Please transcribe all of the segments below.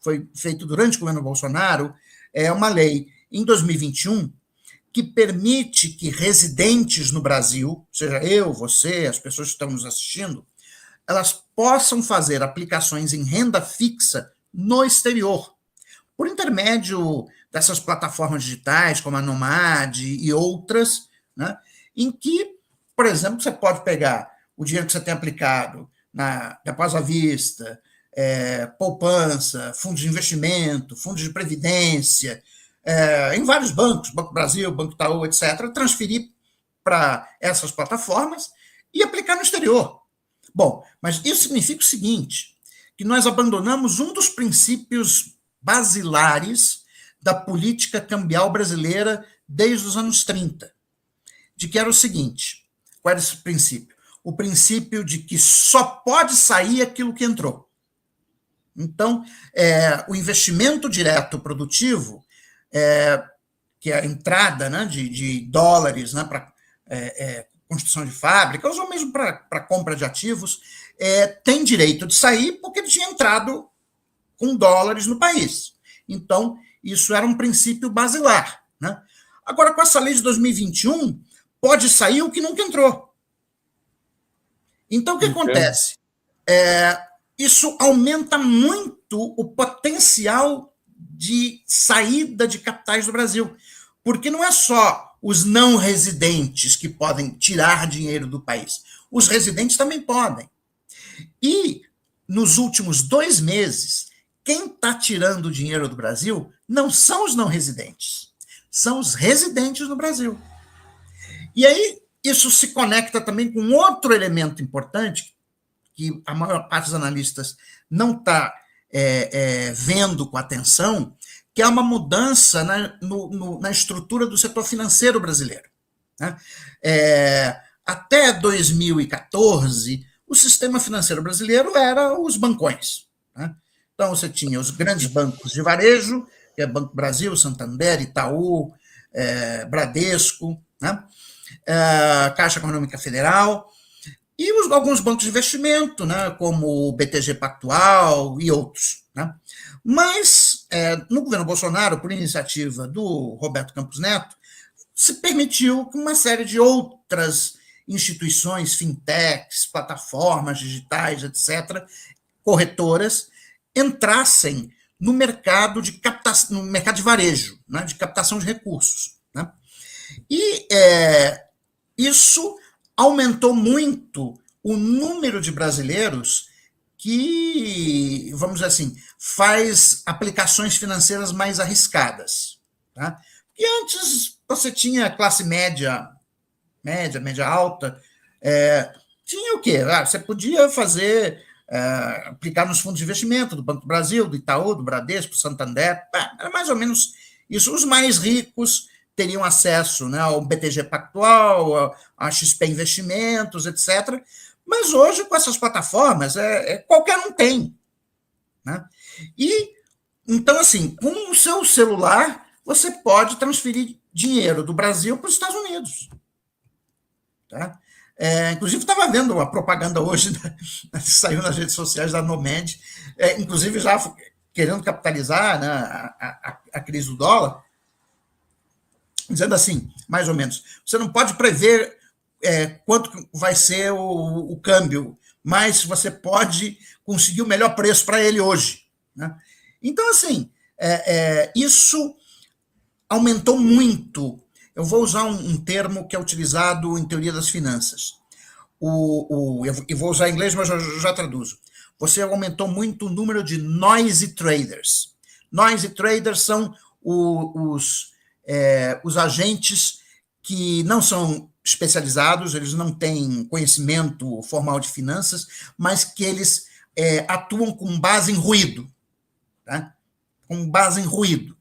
foi feito durante o governo Bolsonaro, é uma lei em 2021 que permite que residentes no Brasil, seja eu, você, as pessoas que estão nos assistindo, elas possam fazer aplicações em renda fixa no exterior, por intermédio dessas plataformas digitais, como a Nomad e outras, né, em que, por exemplo, você pode pegar o dinheiro que você tem aplicado na depósito à vista, poupança, fundos de investimento, fundos de previdência, em vários bancos, Banco Brasil, Banco Itaú, etc., transferir para essas plataformas e aplicar no exterior. Bom, mas isso significa o seguinte, que nós abandonamos um dos princípios basilares da política cambial brasileira desde os anos 30, de que era o seguinte, qual era esse princípio? O princípio de que só pode sair aquilo que entrou. Então, o investimento direto produtivo, que é a entrada, né, de dólares, né, para construção de fábricas, ou mesmo para compra de ativos, tem direito de sair porque ele tinha entrado com dólares no país. Então, isso era um princípio basilar, né? Agora, com essa lei de 2021, pode sair o que nunca entrou. Então, o que acontece? Isso aumenta muito o potencial de saída de capitais do Brasil, porque não é só os não residentes que podem tirar dinheiro do país, os residentes também podem. E, nos últimos 2 meses, quem está tirando dinheiro do Brasil não são os não residentes, são os residentes no Brasil. E aí, isso se conecta também com outro elemento importante, que a maior parte dos analistas não está vendo com atenção, que é uma mudança na estrutura do setor financeiro brasileiro, né? Até 2014, o sistema financeiro brasileiro era os bancões, né? Então, você tinha os grandes bancos de varejo, que é Banco Brasil, Santander, Itaú, Bradesco, né? Caixa Econômica Federal, e alguns bancos de investimento, né, como o BTG Pactual e outros, né? Mas, no governo Bolsonaro, por iniciativa do Roberto Campos Neto, se permitiu que uma série de outras instituições, fintechs, plataformas digitais, etc., corretoras, entrassem no mercado de captação, no mercado de varejo, né, de captação de recursos, né? E isso aumentou muito o número de brasileiros que, vamos dizer assim, faz aplicações financeiras mais arriscadas, tá? E antes você tinha classe média alta, tinha o quê? Você podia fazer, aplicar nos fundos de investimento do Banco do Brasil, do Itaú, do Bradesco, do Santander, era mais ou menos isso. Os mais ricos teriam acesso, né, ao BTG Pactual, a XP Investimentos, etc. Mas hoje, com essas plataformas, qualquer um tem, né? E, então, assim, com o seu celular, você pode transferir dinheiro do Brasil para os Estados Unidos. Tá? Inclusive, estava vendo uma propaganda hoje, saiu nas redes sociais da Nomad, inclusive já querendo capitalizar, né, a crise do dólar, dizendo assim, mais ou menos, você não pode prever quanto vai ser o câmbio, mas você pode conseguir o melhor preço para ele hoje, né? Então, assim, isso aumentou muito. Eu vou usar um termo que é utilizado em teoria das finanças. Eu vou usar em inglês, mas eu já traduzo. Você aumentou muito o número de noisy traders. Noisy traders são os agentes que não são especializados, eles não têm conhecimento formal de finanças, mas que eles atuam com base em ruído, tá? Com base em ruído.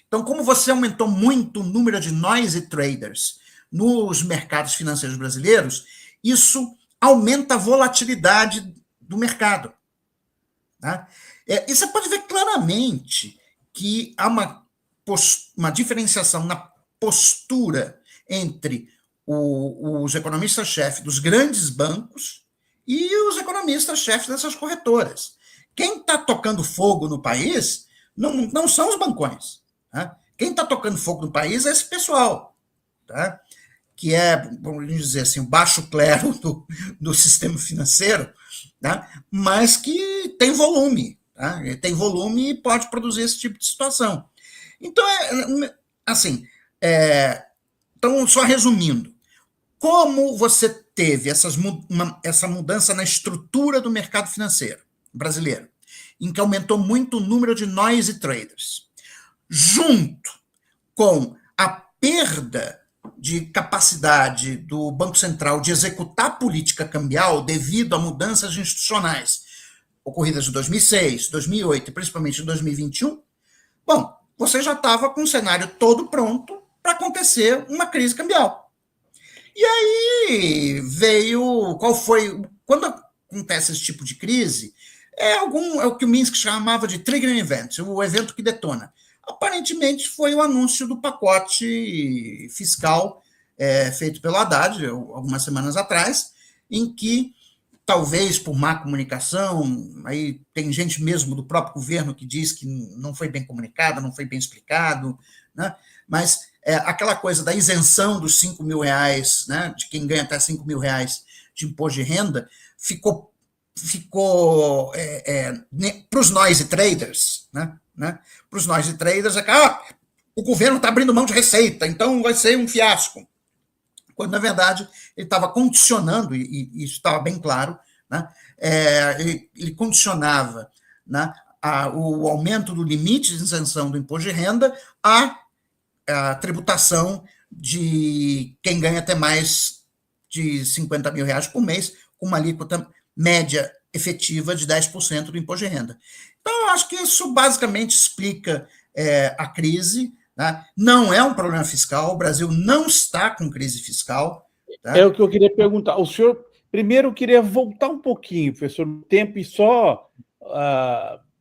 Então, como você aumentou muito o número de noisy traders nos mercados financeiros brasileiros, isso aumenta a volatilidade do mercado, tá? E você pode ver claramente que há uma diferenciação na postura entre os economistas-chefe dos grandes bancos e os economistas-chefe dessas corretoras, Quem está tocando fogo no país não são os bancões. Tá? Quem está tocando fogo no país é esse pessoal, tá? Que é, vamos dizer assim, o baixo clero do sistema financeiro, tá? Mas que tem volume. Tá? Tem volume e pode produzir esse tipo de situação. Então, assim, então, só resumindo, como você teve essa mudança na estrutura do mercado financeiro brasileiro, em que aumentou muito o número de noisy traders, junto com a perda de capacidade do Banco Central de executar política cambial devido a mudanças institucionais ocorridas em 2006, 2008 e principalmente em 2021, bom, você já estava com o cenário todo pronto para acontecer uma crise cambial. E aí veio, quando acontece esse tipo de crise, é o que o Minsky chamava de trigger event, o evento que detona. Aparentemente foi o anúncio do pacote fiscal feito pelo Haddad, algumas semanas atrás, em que, talvez por má comunicação, aí tem gente mesmo do próprio governo que diz que não foi bem comunicado, não foi bem explicado, né? Mas aquela coisa da isenção dos R$ 5.000, né, de quem ganha até R$ 5.000 de imposto de renda, ficou para os noisy traders, né? Para os noisy traders, o governo está abrindo mão de receita, então vai ser um fiasco. Quando, na verdade, ele estava condicionando, e isso estava bem claro, né? Ele condicionava, né, o aumento do limite de isenção do imposto de renda à tributação de quem ganha até mais de R$ 50.000 por mês, com uma alíquota média efetiva de 10% do imposto de renda. Então, eu acho que isso basicamente explica a crise. Tá? Não é um problema fiscal, o Brasil não está com crise fiscal. Tá? É o que eu queria perguntar. O senhor, primeiro, eu queria voltar um pouquinho, professor, no tempo, e só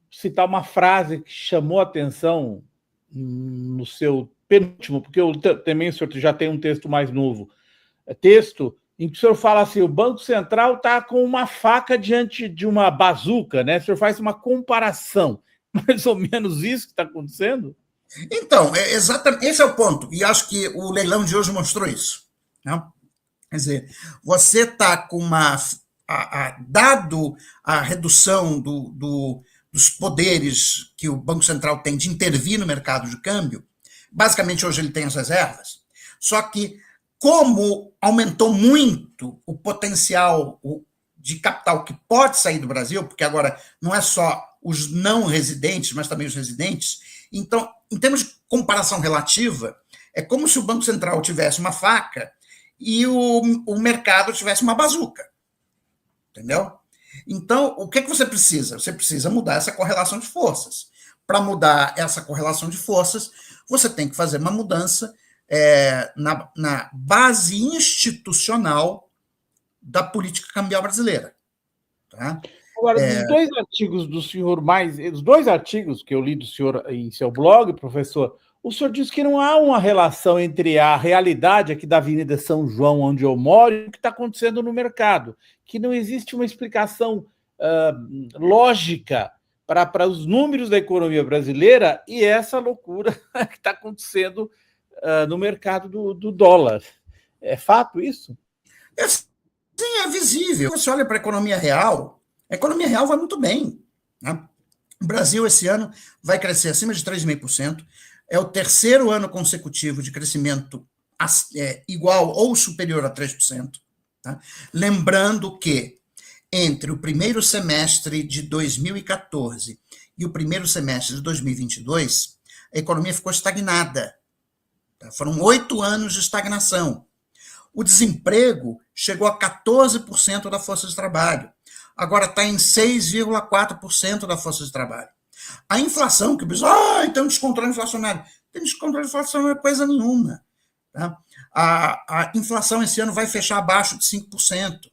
citar uma frase que chamou a atenção no seu penúltimo, porque também o senhor já tem um texto mais novo, texto em que o senhor fala assim, o Banco Central está com uma faca diante de uma bazuca, né? O senhor faz uma comparação. Mais ou menos isso que está acontecendo? Então, exatamente, esse é o ponto, e acho que o leilão de hoje mostrou isso. Né? Quer dizer, você está com dado a redução dos poderes que o Banco Central tem de intervir no mercado de câmbio, basicamente hoje ele tem as reservas, só que como aumentou muito o potencial de capital que pode sair do Brasil, porque agora não é só os não residentes, mas também os residentes, então, em termos de comparação relativa, é como se o Banco Central tivesse uma faca e o mercado tivesse uma bazuca. Entendeu? Então, o que você precisa? Você precisa mudar essa correlação de forças. Para mudar essa correlação de forças, você tem que fazer uma mudança na base institucional da política cambial brasileira. Tá? Agora, dos dois artigos do senhor, os dois artigos que eu li do senhor em seu blog, professor, o senhor diz que não há uma relação entre a realidade aqui da Avenida São João, onde eu moro, e o que está acontecendo no mercado, que não existe uma explicação lógica para os números da economia brasileira e essa loucura que está acontecendo no mercado do dólar. É fato isso? Sim, é visível. Você olha para a economia real vai muito bem. Né? O Brasil, esse ano, vai crescer acima de 3,5%. É o terceiro ano consecutivo de crescimento igual ou superior a 3%. Tá? Lembrando que entre o primeiro semestre de 2014 e o primeiro semestre de 2022, a economia ficou estagnada. Tá? Foram 8 anos de estagnação. O desemprego chegou a 14% da força de trabalho. Agora está em 6,4% da força de trabalho. A inflação, que o pessoal, então descontrole inflacionário. Não tem descontrole inflacionário coisa nenhuma. Tá? A inflação esse ano vai fechar abaixo de 5%.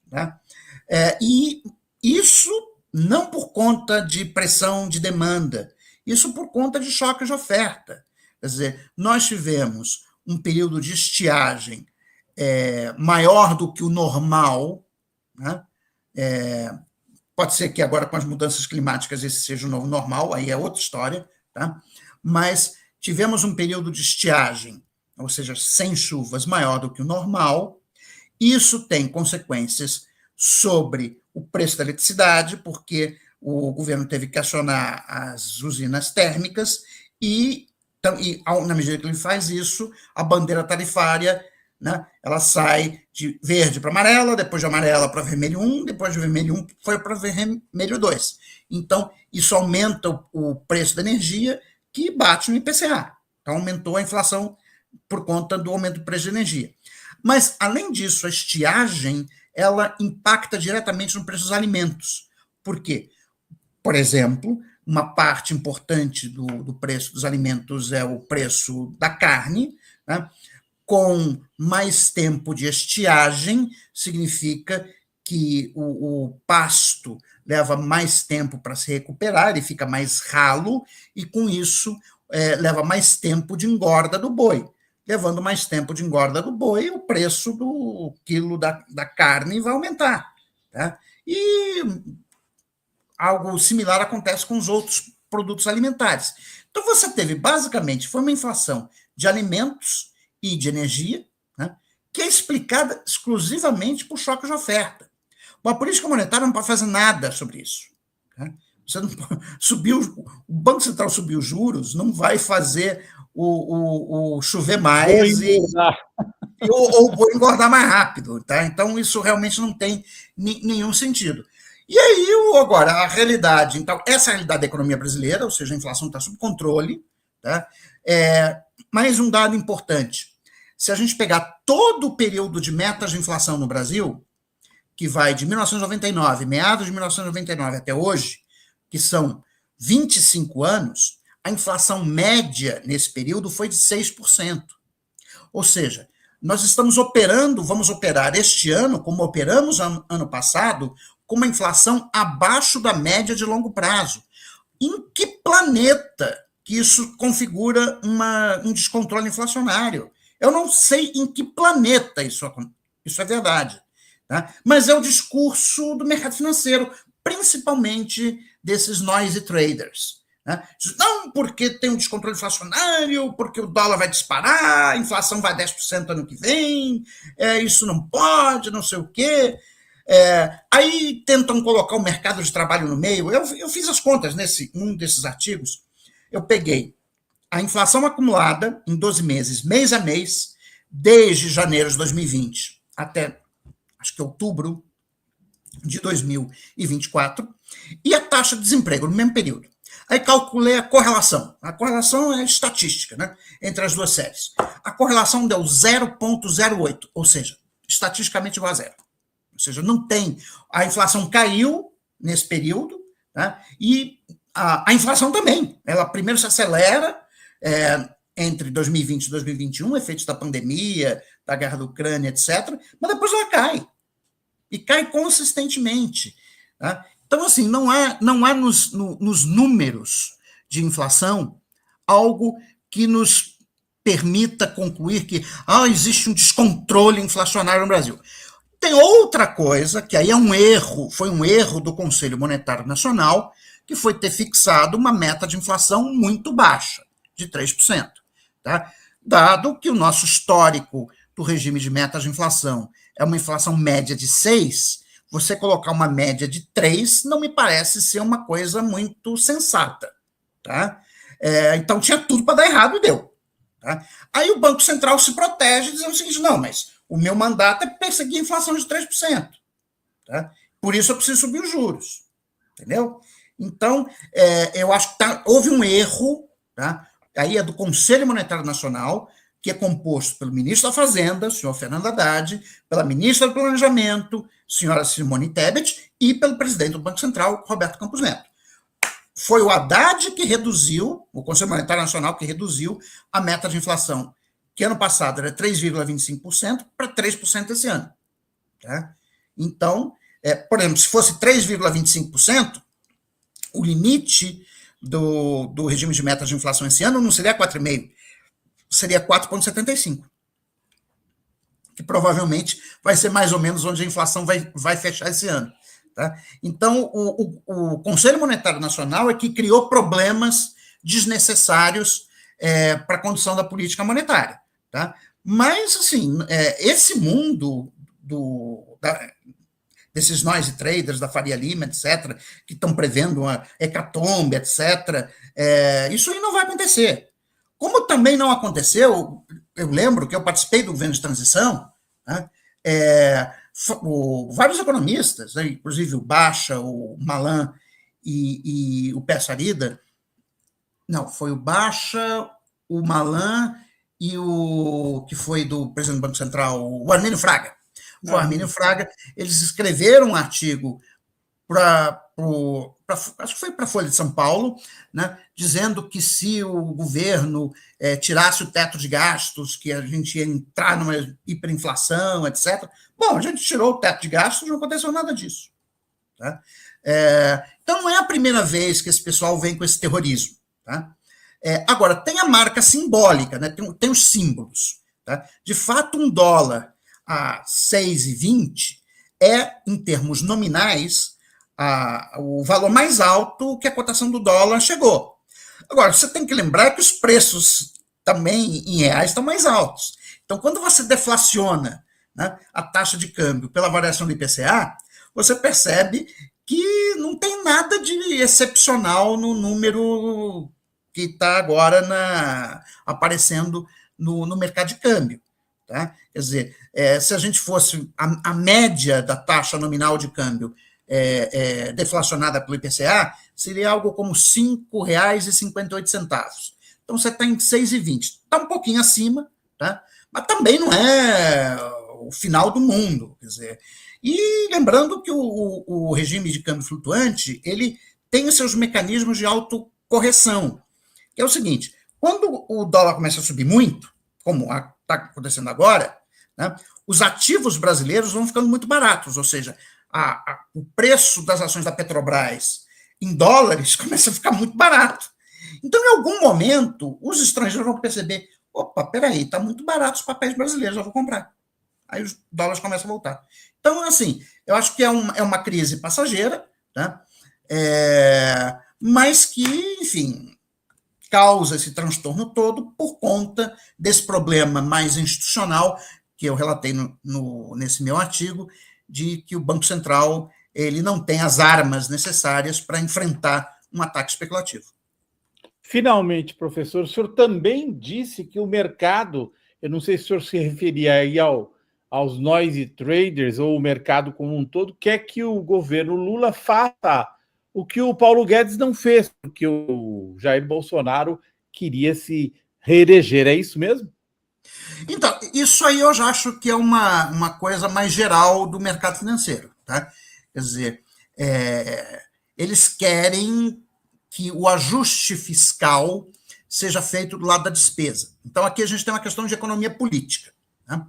Tá? E isso não por conta de pressão de demanda, isso por conta de choque de oferta. Quer dizer, nós tivemos um período de estiagem maior do que o normal, né? pode ser que agora, com as mudanças climáticas, esse seja o novo normal, aí é outra história, tá? Mas tivemos um período de estiagem, ou seja, sem chuvas, maior do que o normal. Isso tem consequências sobre o preço da eletricidade, porque o governo teve que acionar as usinas térmicas e na medida que ele faz isso, a bandeira tarifária, né, ela sai de verde para amarela, depois de amarela para vermelho 1, depois de vermelho 1 foi para vermelho 2. Então, isso aumenta o preço da energia, que bate no IPCA. Então, aumentou a inflação por conta do aumento do preço de energia. Mas, além disso, a estiagem, ela impacta diretamente no preço dos alimentos. Por quê? Por exemplo, uma parte importante do preço dos alimentos é o preço da carne, né? Com mais tempo de estiagem, significa que o pasto leva mais tempo para se recuperar, ele fica mais ralo, e com isso leva mais tempo de engorda do boi. Levando mais tempo de engorda do boi, o preço do quilo da carne vai aumentar. Tá? E algo similar acontece com os outros produtos alimentares. Então, você teve, basicamente, foi uma inflação de alimentos e de energia, né, que é explicada exclusivamente por choque de oferta. A política monetária não pode fazer nada sobre isso. Né? Você não subiu, o Banco Central subiu os juros, não vai fazer o chover mais ou engordar mais rápido. Tá? Então, isso realmente não tem nenhum sentido. E aí, agora, a realidade. Então, essa é a realidade da economia brasileira, ou seja, a inflação está sob controle. Tá? Mais um dado importante. Se a gente pegar todo o período de metas de inflação no Brasil, que vai de 1999, meados de 1999 até hoje, que são 25 anos, a inflação média nesse período foi de 6%. Ou seja, nós estamos vamos operar este ano, como operamos ano passado, com uma inflação abaixo da média de longo prazo. Em que planeta que isso configura um descontrole inflacionário? Eu não sei em que planeta isso é verdade. Tá? Mas é o discurso do mercado financeiro, principalmente desses noisy traders. Né? Não, porque tem um descontrole inflacionário, porque o dólar vai disparar, a inflação vai 10% ano que vem, isso não pode, não sei o quê. Aí tentam colocar o mercado de trabalho no meio. Eu fiz as contas num desses artigos. Eu peguei a inflação acumulada em 12 meses, mês a mês, desde janeiro de 2020 até, acho que outubro de 2024, e a taxa de desemprego no mesmo período. Aí calculei a correlação. A correlação é estatística, né, entre as duas séries. A correlação deu 0,08, ou seja, estatisticamente igual a zero. Ou seja, não tem. A inflação caiu nesse período, né, e a inflação também. Ela primeiro se acelera entre 2020 e 2021, efeitos da pandemia, da guerra da Ucrânia, etc., mas depois ela cai. E cai consistentemente. Tá? Então, assim, não há nos números de inflação algo que nos permita concluir que existe um descontrole inflacionário no Brasil. Tem outra coisa, que aí foi um erro do Conselho Monetário Nacional, que foi ter fixado uma meta de inflação muito baixa, de 3%. Tá? Dado que o nosso histórico do regime de metas de inflação é uma inflação média de 6%, você colocar uma média de 3% não me parece ser uma coisa muito sensata. Tá? Então tinha tudo para dar errado e deu. Tá? Aí o Banco Central se protege dizendo o seguinte: não, mas o meu mandato é perseguir a inflação de 3%. Tá? Por isso eu preciso subir os juros. Entendeu? Então, eu acho que houve um erro, tá? Aí é do Conselho Monetário Nacional, que é composto pelo ministro da Fazenda, senhor Fernando Haddad, pela ministra do Planejamento, senhora Simone Tebet, e pelo presidente do Banco Central, Roberto Campos Neto. Foi o Haddad que reduziu, o Conselho Monetário Nacional que reduziu a meta de inflação, que ano passado era 3,25%, para 3% esse ano. Tá? Então, por exemplo, se fosse 3,25%, o limite do regime de metas de inflação esse ano não seria 4,5%, seria 4,75%. Que provavelmente vai ser mais ou menos onde a inflação vai fechar esse ano. Tá? Então, o Conselho Monetário Nacional é que criou problemas desnecessários para a condução da política monetária. Tá? Mas, assim, esse mundo desses noise traders, da Faria Lima, etc., que estão prevendo uma hecatombe, etc., isso aí não vai acontecer. Como também não aconteceu, eu lembro que eu participei do governo de transição, né, vários economistas, né, inclusive o Baixa, o Malan e o Pessarida, não, foi o Baixa, o Malan e o que foi do presidente do Banco Central, o Armínio Fraga. Foi o Armínio Fraga, eles escreveram um artigo acho que foi para a Folha de São Paulo, né, dizendo que se o governo tirasse o teto de gastos, que a gente ia entrar numa hiperinflação, etc. Bom, a gente tirou o teto de gastos, não aconteceu nada disso. Tá? Então, não é a primeira vez que esse pessoal vem com esse terrorismo. Tá? Agora, tem a marca simbólica, né, tem os símbolos. Tá? De fato, $1 a 6,20 em termos nominais, o valor mais alto que a cotação do dólar chegou. Agora, você tem que lembrar que os preços também em reais estão mais altos. Então, quando você deflaciona, né, a taxa de câmbio pela variação do IPCA, você percebe que não tem nada de excepcional no número que está agora aparecendo no mercado de câmbio. Tá? Quer dizer, se a gente fosse a média da taxa nominal de câmbio deflacionada pelo IPCA, seria algo como R$ 5,58. Então, você está em 6,20. Está um pouquinho acima, tá? Mas também não é o final do mundo. Quer dizer, e lembrando que o regime de câmbio flutuante, ele tem os seus mecanismos de autocorreção, que é o seguinte: quando o dólar começa a subir muito, como está acontecendo agora, né, os ativos brasileiros vão ficando muito baratos, ou seja, o preço das ações da Petrobras em dólares começa a ficar muito barato. Então, em algum momento, os estrangeiros vão perceber: opa, peraí, está muito barato os papéis brasileiros, eu vou comprar. Aí os dólares começam a voltar. Então, assim, eu acho que é uma crise passageira, tá? Mas que, enfim, causa esse transtorno todo por conta desse problema mais institucional que eu relatei nesse meu artigo, de que o Banco Central ele não tem as armas necessárias para enfrentar um ataque especulativo. Finalmente, professor, o senhor também disse que o mercado, eu não sei se o senhor se referia aí aos noisy traders ou o mercado como um todo, quer que o governo Lula faça o que o Paulo Guedes não fez, porque o Jair Bolsonaro queria se reeleger. É isso mesmo? Então, isso aí eu já acho que é uma coisa mais geral do mercado financeiro. Tá? Quer dizer, eles querem que o ajuste fiscal seja feito do lado da despesa. Então, aqui a gente tem uma questão de economia política. Tá?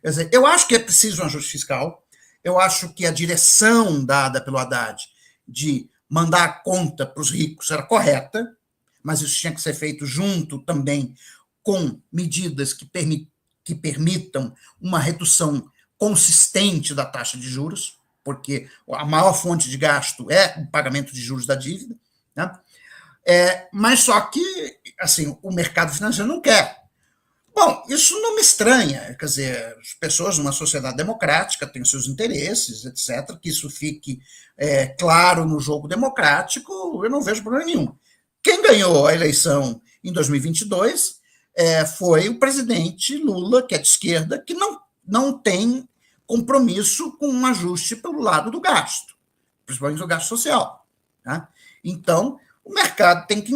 Quer dizer, eu acho que é preciso um ajuste fiscal, eu acho que a direção dada pelo Haddad de mandar a conta para os ricos era correta, mas isso tinha que ser feito junto também com medidas que permitam uma redução consistente da taxa de juros, porque a maior fonte de gasto é o pagamento de juros da dívida, né? Mas só que assim, o mercado financeiro não quer. Bom, isso não me estranha, quer dizer, as pessoas numa sociedade democrática têm seus interesses, etc., que isso fique claro no jogo democrático, eu não vejo problema nenhum. Quem ganhou a eleição em 2022 foi o presidente Lula, que é de esquerda, que não tem compromisso com um ajuste pelo lado do gasto, principalmente do gasto social. Tá? Então, o mercado tem que...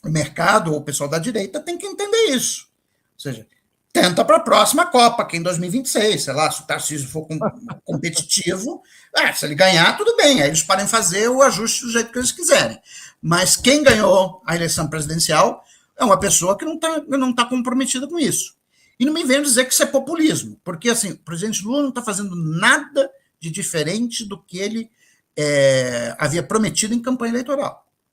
o mercado ou o pessoal da direita tem que entender isso. Ou seja, tenta para a próxima Copa, que é em 2026, sei lá, se o Tarcísio for competitivo, se ele ganhar, tudo bem, aí eles podem fazer o ajuste do jeito que eles quiserem. Mas quem ganhou a eleição presidencial é uma pessoa que não tá comprometida com isso. E não me venham dizer que isso é populismo, porque assim, o presidente Lula não está fazendo nada de diferente do que ele havia prometido em campanha eleitoral.